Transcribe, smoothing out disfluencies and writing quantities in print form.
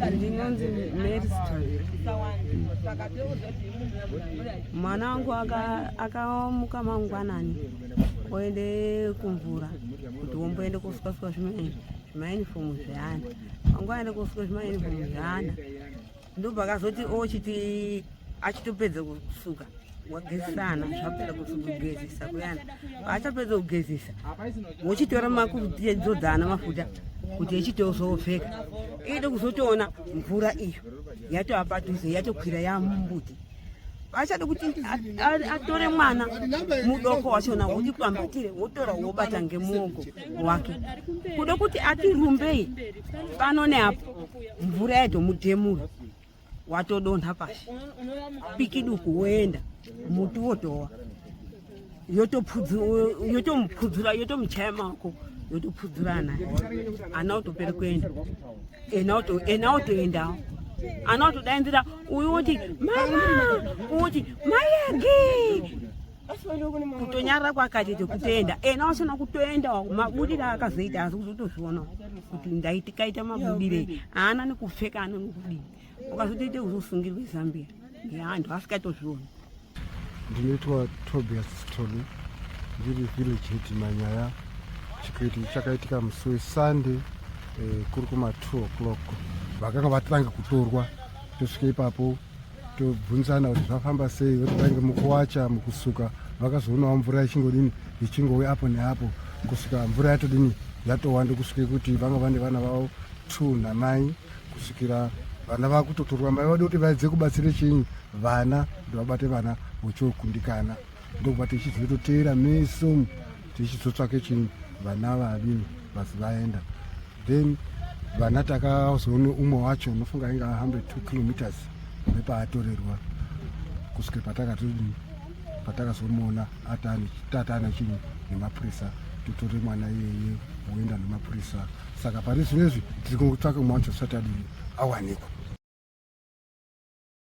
Ndinonzi Marystown. Mwana wangu akamuka mangwanani oende kumvura kuti womboende kosuka zvimaunifomu zveana. Wangu aende kosuka zvimaunifomu zveana ndopakazoti ochiti achitopedza kusuka wagezisana zvapedza kusuka kugezisa kuyana paachapedza kugezisa wochitora makudzodzana mafuta kuti echitozopfeka ide kuzotoona mvura iyo yatoapadhuze yatokwira yamumbuti achade kuti atore mwana mudoko wachona wotikwambatire wotora wobata ngemuoko wake kude kuti ati rumbei pano neapo mvura yatomudhemura watodonha pashi pikiduku woenda muti wotowa yotomupfudzura yotomuchaya maoko yotopfudzura naye ana otopere kuenda ena otoendawo ana otodainzira uyu woti mama uti mayegi kutonyarira kwakatete kutoenda ena wasina kutoenda mabudira akazoita asi kuzotozviona kuti ndaitikaita mabudirei haana nekupfeka ana nekudini ukazotoite kuzosungirwe Zambia ngeantu asikatozviona. Ndinoitwa Tobias Stolu ndiri village head Manyaya. Chikaiti chakaitika musi weSunday kuri kuma 2 o'clock vakanga vatanga kutorwa tosvika ipapo tobvunzana kuti zvafamba sei vatange mukuwacha mukusuka vakazoonawo mvura ichingodini ichingowe apo neapo kusvika mvura yatodini yatowanda kusvike kuti vanga vane vana vavo 2 namai kusvikira vana vakutotorwa mai vade kuti vaedze kubatsire chinyi vana kuti vabate vana vochokundikana ndokuva tichizototeera meso tichizotsvake chinyi vana vadini basi vaenda then vana takazoone umwe wacho unofunga ainge ahambe 2 kilometers nepaatorerwa kusvika patakazomuona tatana chinyi nemapurisa totore mwana iyeye woenda nemapurisa saka pari zvinezvi tiri kutsvaka mwacho satadini awanikwa.